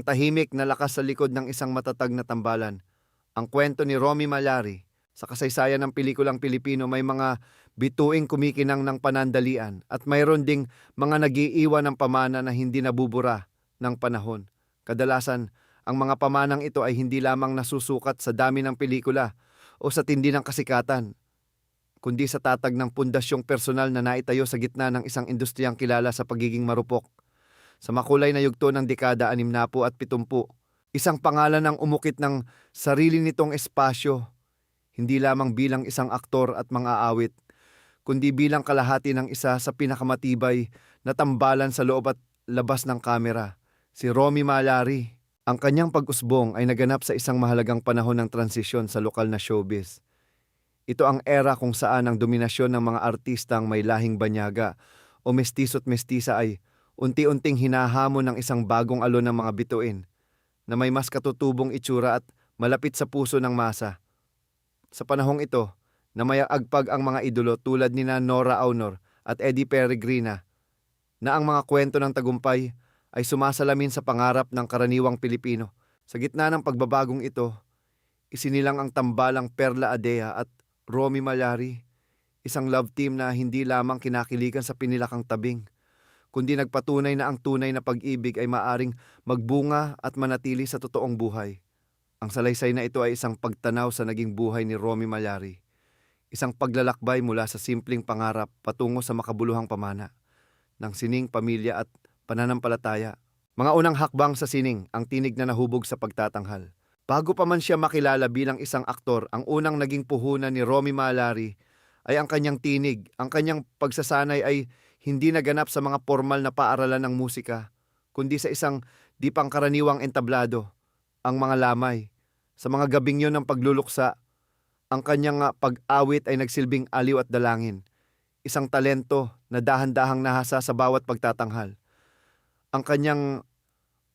Ang tahimik na lakas sa likod ng isang matatag na tambalan. Ang kwento ni Romy Malari. Sa kasaysayan ng pelikulang Pilipino may mga bituing kumikinang ng panandalian at mayroon ding mga nagiiwan ng pamana na hindi nabubura ng panahon. Kadalasan, ang mga pamanang ito ay hindi lamang nasusukat sa dami ng pelikula o sa tindi ng kasikatan, kundi sa tatag ng pundasyong personal na naitayo sa gitna ng isang industriyang kilala sa pagiging marupok. Sa makulay na yugto ng dekada 60 at 70, isang pangalan ang umukit ng sarili nitong espasyo, hindi lamang bilang isang aktor at mang-aawit, kundi bilang kalahati ng isa sa pinakamatibay na tambalan sa loob at labas ng kamera, si Romy Malari. Ang kanyang pag-usbong ay naganap sa isang mahalagang panahon ng transisyon sa lokal na showbiz. Ito ang era kung saan ang dominasyon ng mga artistang may lahing banyaga o mestizo't mestisa ay unti-unting hinahamon ng isang bagong alon ng mga bituin na may mas katutubong itsura at malapit sa puso ng masa. Sa panahong ito, na may agpag ang mga idolo tulad ni Nora Aunor at Eddie Peregrina, na ang mga kwento ng tagumpay ay sumasalamin sa pangarap ng karaniwang Pilipino. Sa gitna ng pagbabagong ito, isinilang ang tambalang Perla Adea at Romy Malari, isang love team na hindi lamang kinakiligan sa pinilakang tabing, kundi nagpatunay na ang tunay na pag-ibig ay maaring magbunga at manatili sa totoong buhay. Ang salaysay na ito ay isang pagtanaw sa naging buhay ni Romy Malari, isang paglalakbay mula sa simpleng pangarap patungo sa makabuluhang pamana ng sining, pamilya at pananampalataya. Mga unang hakbang sa sining, ang tinig na nahubog sa pagtatanghal. Bago pa man siya makilala bilang isang aktor, ang unang naging puhunan ni Romy Malari ay ang kanyang tinig. Ang kanyang pagsasanay ay hindi naganap sa mga formal na paaralan ng musika, kundi sa isang di pangkaraniwang entablado, ang mga lamay. Sa mga gabing yon ng pagluluksa, ang kanyang pag-awit ay nagsilbing aliw at dalangin, isang talento na dahan-dahang nahasa sa bawat pagtatanghal. Ang kanyang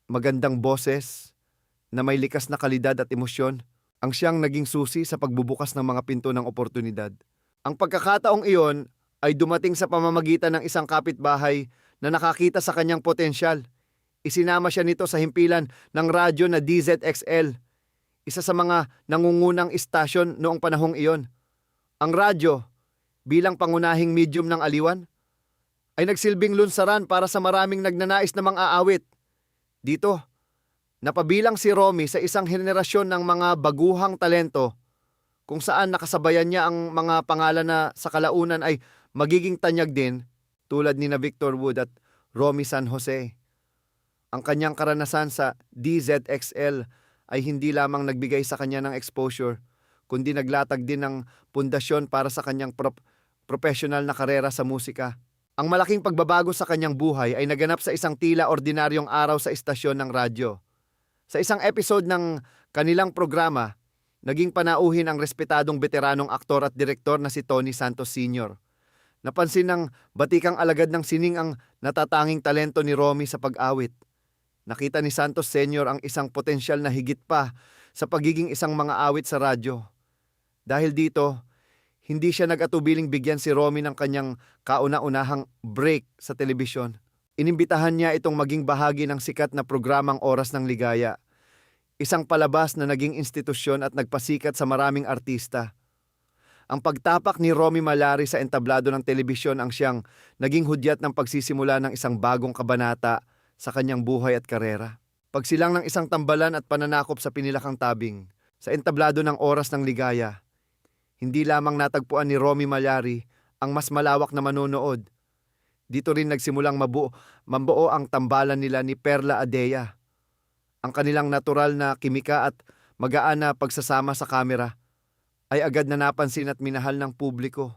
magandang boses na may likas na kalidad at emosyon ang siyang naging susi sa pagbubukas ng mga pinto ng oportunidad. Ang pagkakataong iyon ay dumating sa pamamagitan ng isang kapitbahay na nakakita sa kanyang potensyal. Isinama siya nito sa himpilan ng radyo na DZXL, isa sa mga nangungunang istasyon noong panahong iyon. Ang radyo, bilang pangunahing medium ng aliwan, ay nagsilbing lunsaran para sa maraming nagnanais na mang-aawit. Dito, napabilang si Romy sa isang henerasyon ng mga baguhang talento kung saan nakasabayan niya ang mga pangalan na sa kalaunan ay magiging tanyag din tulad ni Victor Wood at Romy San Jose. Ang kanyang karanasan sa DZXL ay hindi lamang nagbigay sa kanya ng exposure, kundi naglatag din ng pundasyon para sa kanyang professional na karera sa musika. Ang malaking pagbabago sa kanyang buhay ay naganap sa isang tila ordinaryong araw sa istasyon ng radyo. Sa isang episode ng kanilang programa, naging panauhin ang respetadong veteranong aktor at direktor na si Tony Santos Sr. Napansin ng batikang alagad ng sining ang natatanging talento ni Romy sa pag-awit. Nakita ni Santos Sr. ang isang potensyal na higit pa sa pagiging isang mga awit sa radyo. Dahil dito, hindi siya nag-atubiling bigyan si Romy ng kanyang kauna-unahang break sa telebisyon. Inimbitahan niya itong maging bahagi ng sikat na programang Oras ng Ligaya, isang palabas na naging institusyon at nagpasikat sa maraming artista. Ang pagtapak ni Romy Malari sa entablado ng telebisyon ang siyang naging hudyat ng pagsisimula ng isang bagong kabanata sa kanyang buhay at karera. Pagsilang ng isang tambalan at pananakop sa pinilakang tabing, sa entablado ng Oras ng Ligaya, hindi lamang natagpuan ni Romy Malari ang mas malawak na manonood. Dito rin nagsimulang mabuo ang tambalan nila ni Perla Adea. Ang kanilang natural na kimika at magaan na pagsasama sa kamera ay agad na napansin at minahal ng publiko.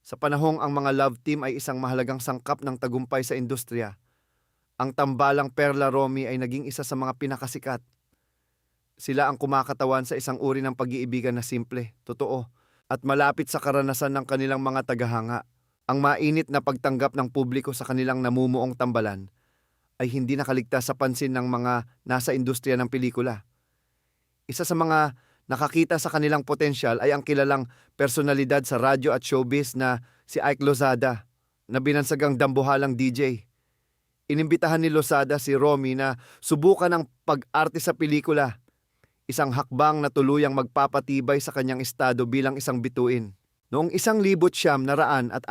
Sa panahong ang mga love team ay isang mahalagang sangkap ng tagumpay sa industriya, ang tambalang Perla Romy ay naging isa sa mga pinakasikat. Sila ang kumakatawan sa isang uri ng pag-iibigan na simple, totoo, at malapit sa karanasan ng kanilang mga tagahanga. Ang mainit na pagtanggap ng publiko sa kanilang namumuong tambalan ay hindi nakaligtas sa pansin ng mga nasa industriya ng pelikula. Isa sa mga nakakita sa kanilang potensyal ay ang kilalang personalidad sa radyo at showbiz na si Ike Lozada, na binansagang dambuhalang DJ. Inimbitahan ni Losada si Romy na subukan ang pag-arte sa pelikula, isang hakbang na tuluyang magpapatibay sa kanyang estado bilang isang bituin. Noong 1969,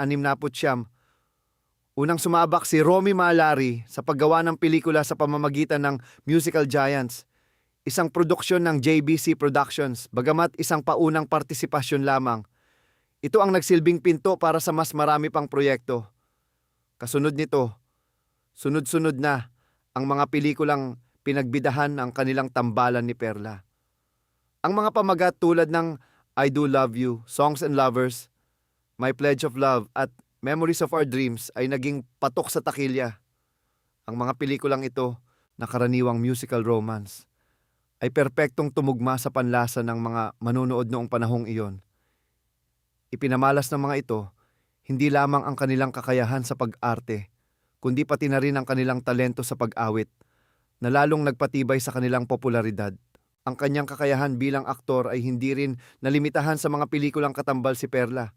unang sumabak si Romy Malari sa paggawa ng pelikula sa pamamagitan ng Musical Giants, isang produksyon ng JBC Productions, bagamat isang paunang partisipasyon lamang. Ito ang nagsilbing pinto para sa mas marami pang proyekto. Kasunod nito, sunod-sunod na ang mga pelikulang pinagbidahan ng kanilang tambalan ni Perla. Ang mga pamagat tulad ng I Do Love You, Songs and Lovers, My Pledge of Love at Memories of Our Dreams ay naging patok sa takilya. Ang mga pelikulang ito, na karaniwang musical romance, ay perpektong tumugma sa panlasa ng mga manonood noong panahong iyon. Ipinamalas ng mga ito, hindi lamang ang kanilang kakayahan sa pag-arte, kundi pati na rin ang kanilang talento sa pag-awit, na lalong nagpatibay sa kanilang popularidad. Ang kanyang kakayahan bilang aktor ay hindi rin nalimitahan sa mga pelikulang katambal si Perla.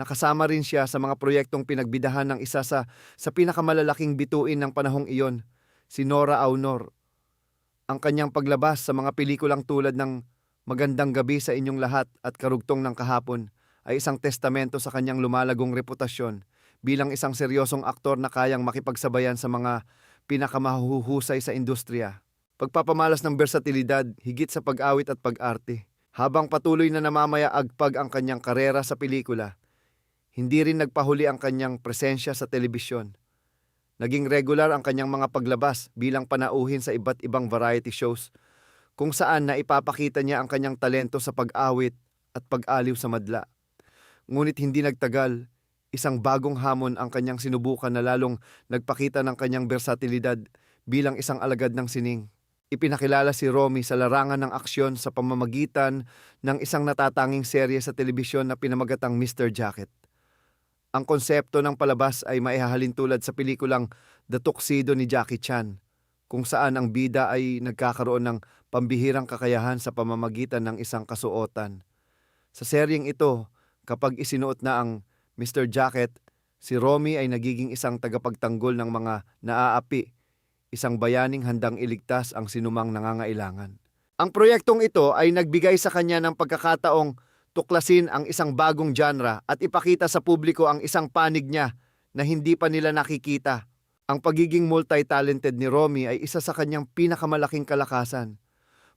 Nakasama rin siya sa mga proyektong pinagbidahan ng isa sa pinakamalalaking bituin ng panahong iyon, si Nora Aunor. Ang kanyang paglabas sa mga pelikulang tulad ng Magandang Gabi sa Inyong Lahat at Karugtong ng Kahapon ay isang testamento sa kanyang lumalagong reputasyon bilang isang seryosong aktor na kayang makipagsabayan sa mga pinakamahuhusay sa industriya. Pagpapamalas ng bersatilidad higit sa pag-awit at pag-arte. Habang patuloy na namamaya-agpag ang kanyang karera sa pelikula, hindi rin nagpahuli ang kanyang presensya sa telebisyon. Naging regular ang kanyang mga paglabas bilang panauhin sa iba't ibang variety shows, kung saan naipapakita niya ang kanyang talento sa pag-awit at pag-aliw sa madla. Ngunit hindi nagtagal, isang bagong hamon ang kanyang sinubukan na lalong nagpakita ng kanyang bersatilidad bilang isang alagad ng sining. Ipinakilala si Romy sa larangan ng aksyon sa pamamagitan ng isang natatanging serye sa telebisyon na pinamagatang Mr. Jacket. Ang konsepto ng palabas ay maihahalin tulad sa pelikulang The Tuxedo ni Jackie Chan, kung saan ang bida ay nagkakaroon ng pambihirang kakayahan sa pamamagitan ng isang kasuotan. Sa seryeng ito, kapag isinuot na ang Mr. Jacket, si Romy ay nagiging isang tagapagtanggol ng mga naaapi, isang bayaning handang iligtas ang sinumang nangangailangan. Ang proyektong ito ay nagbigay sa kanya ng pagkakataong tuklasin ang isang bagong genre at ipakita sa publiko ang isang panig niya na hindi pa nila nakikita. Ang pagiging multi-talented ni Romy ay isa sa kanyang pinakamalaking kalakasan.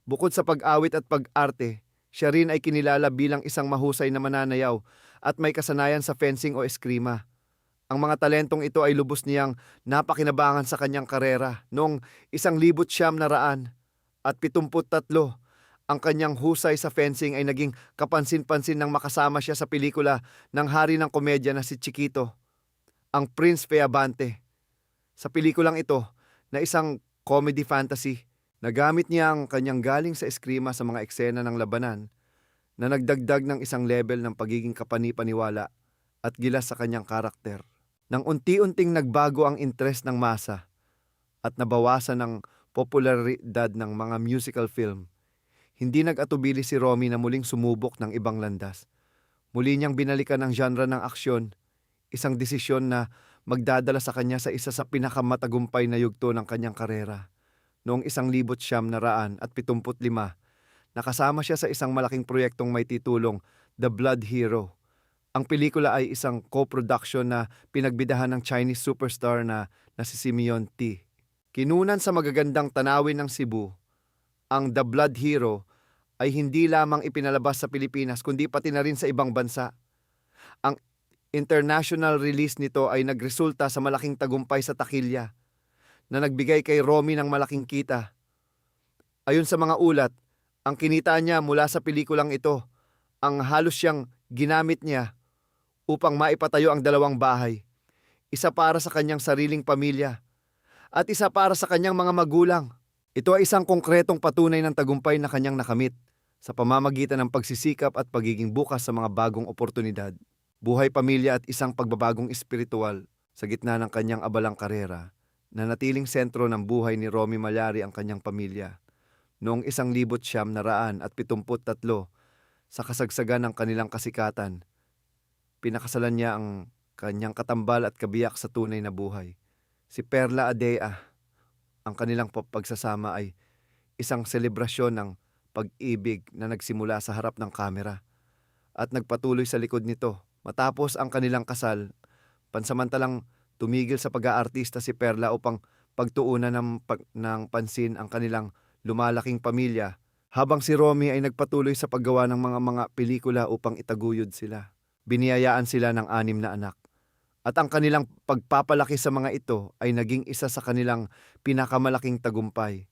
Bukod sa pag-awit at pag-arte, siya rin ay kinilala bilang isang mahusay na mananayaw at may kasanayan sa fencing o eskrima. Ang mga talentong ito ay lubos niyang napakinabangan sa kanyang karera noong 1973. Ang kanyang husay sa fencing ay naging kapansin-pansin nang makasama siya sa pelikula ng hari ng komedya na si Chiquito, ang Prince Feabante. Sa pelikulang ito, na isang comedy fantasy, nagamit niya ang kanyang galing sa eskrima sa mga eksena ng labanan na nagdagdag ng isang level ng pagiging kapani-paniwala at gilas sa kanyang karakter. Nang unti-unting nagbago ang interes ng masa at nabawasan ang popularidad ng mga musical film, hindi nag-atubili si Romy na muling sumubok ng ibang landas. Muli niyang binalikan ang genre ng aksyon, isang desisyon na magdadala sa kanya sa isa sa pinakamatagumpay na yugto ng kanyang karera. Noong 1975, nakasama siya sa isang malaking proyektong may titulong The Blood Hero. Ang pelikula ay isang co-production na pinagbidahan ng Chinese superstar na si Simeon T. Kinunan sa magagandang tanawin ng Cebu, ang The Blood Hero ay hindi lamang ipinalabas sa Pilipinas kundi pati na rin sa ibang bansa. Ang international release nito ay nagresulta sa malaking tagumpay sa takilya na nagbigay kay Romy ng malaking kita. Ayon sa mga ulat, ang kinita niya mula sa pelikulang ito, ang halos siyang ginamit niya upang maipatayo ang dalawang bahay, isa para sa kanyang sariling pamilya at isa para sa kanyang mga magulang. Ito ay isang konkretong patunay ng tagumpay na kanyang nakamit sa pamamagitan ng pagsisikap at pagiging bukas sa mga bagong oportunidad, buhay pamilya at isang pagbabagong espiritual sa gitna ng kanyang abalang karera. Nanatiling sentro ng buhay ni Romy Malari ang kanyang pamilya. Noong 1973, sa kasagsagan ng kanilang kasikatan, pinakasalan niya ang kanyang katambal at kabiyak sa tunay na buhay, Si Perla Adea, ang kanilang pagsasama ay isang selebrasyon ng pag-ibig na nagsimula sa harap ng kamera at nagpatuloy sa likod nito. Matapos ang kanilang kasal, pansamantalang tumigil sa pag-aartista si Perla upang pagtuunan ng pansin ang kanilang lumalaking pamilya, habang si Romy ay nagpatuloy sa paggawa ng mga pelikula upang itaguyod sila. Biniyayaan sila ng 6 na anak. At ang kanilang pagpapalaki sa mga ito ay naging isa sa kanilang pinakamalaking tagumpay.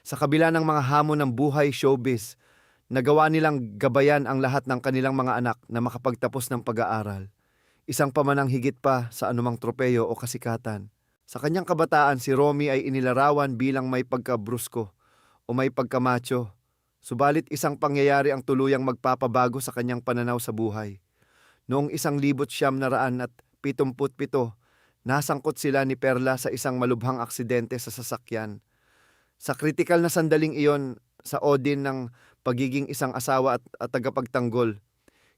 Sa kabila ng mga hamon ng buhay showbiz, nagawa nilang gabayan ang lahat ng kanilang mga anak na makapagtapos ng pag-aaral. Isang pamanang higit pa sa anumang tropeyo o kasikatan. Sa kanyang kabataan, si Romy ay inilarawan bilang may pagkabrusko o may pagkamacho. Subalit isang pangyayari ang tuluyang magpapabago sa kanyang pananaw sa buhay. Noong 1977, nasangkot sila ni Perla sa isang malubhang aksidente sa sasakyan. Sa kritikal na sandaling iyon, sa odin ng pagiging isang asawa at tagapagtanggol,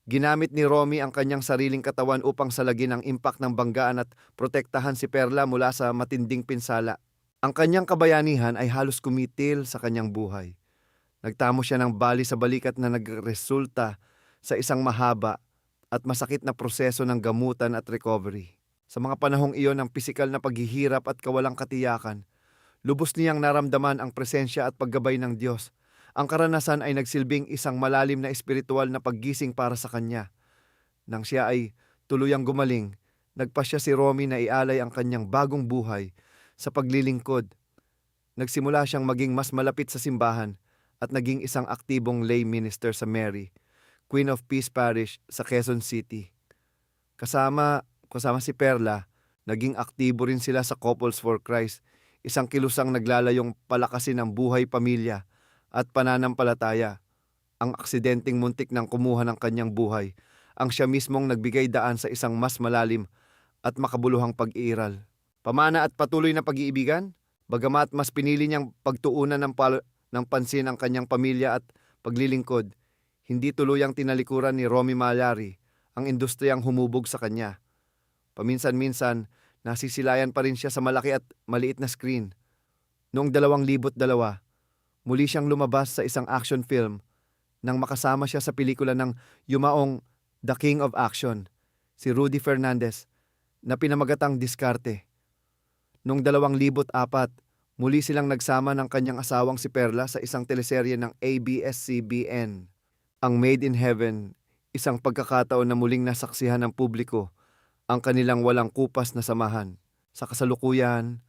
ginamit ni Romy ang kanyang sariling katawan upang salagin ang impact ng banggaan at protektahan si Perla mula sa matinding pinsala. Ang kanyang kabayanihan ay halos kumitil sa kanyang buhay. Nagtamo siya ng bali sa balikat na nagresulta sa isang mahaba at masakit na proseso ng gamutan at recovery. Sa mga panahong iyon ng pisikal na paghihirap at kawalang katiyakan, lubos niyang naramdaman ang presensya at paggabay ng Diyos. Ang karanasan ay nagsilbing isang malalim na espiritual na paggising para sa kanya. Nang siya ay tuluyang gumaling, nagpasya si Romy na ialay ang kanyang bagong buhay sa paglilingkod. Nagsimula siyang maging mas malapit sa simbahan at naging isang aktibong lay minister sa Mary, Queen of Peace Parish sa Quezon City. Kasama si Perla, naging aktibo rin sila sa Couples for Christ, isang kilusang naglalayong palakasin ang buhay pamilya at pananampalataya. Ang aksidenteng muntik nang kumuha ng kanyang buhay, ang siya mismong nagbigay daan sa isang mas malalim at makabuluhang pag-iiral. Pamana at patuloy na pag-iibigan, bagamat mas pinili niyang pagtuunan ng pansin ang kanyang pamilya at paglilingkod, hindi tuluyang tinalikuran ni Romy Mallari ang industriyang humubog sa kanya. Paminsan-minsan, nasisilayan pa rin siya sa malaki at maliit na screen. Noong 2002, muli siyang lumabas sa isang action film nang makasama siya sa pelikula ng yumaong The King of Action, si Rudy Fernandez, na pinamagatang Diskarte. Noong 2004, muli silang nagsama ng kanyang asawang si Perla sa isang teleserye ng ABS-CBN, ang Made in Heaven, isang pagkakataon na muling nasaksihan ng publiko ang kanilang walang kupas na samahan. Sa kasalukuyan,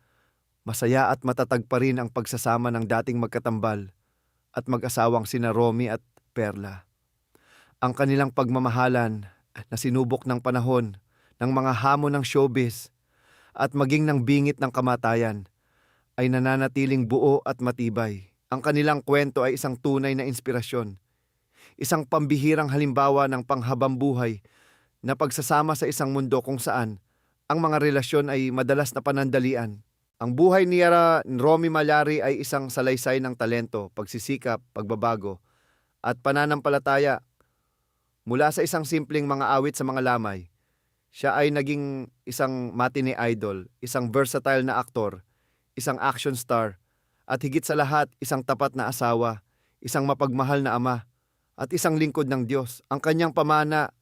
masaya at matatag pa rin ang pagsasama ng dating magkatambal at mag-asawang sina Romy at Perla. Ang kanilang pagmamahalan na sinubok ng panahon, ng mga hamon ng showbiz at maging ng bingit ng kamatayan ay nananatiling buo at matibay. Ang kanilang kwento ay isang tunay na inspirasyon, isang pambihirang halimbawa ng panghabang buhay na pagsasama sa isang mundo kung saan ang mga relasyon ay madalas na panandalian. Ang buhay ni Romy Mallari ay isang salaysay ng talento, pagsisikap, pagbabago, at pananampalataya. Mula sa isang simpleng mga awit sa mga lamay, siya ay naging isang matinee idol, isang versatile na aktor, isang action star, at higit sa lahat, isang tapat na asawa, isang mapagmahal na ama, at isang lingkod ng Diyos. Ang kanyang pamana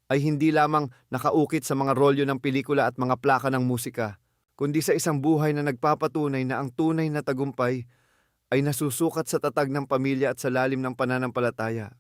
ay hindi lamang nakaukit sa mga rolyo ng pelikula at mga plaka ng musika, kundi sa isang buhay na nagpapatunay na ang tunay na tagumpay ay nasusukat sa tatag ng pamilya at sa lalim ng pananampalataya.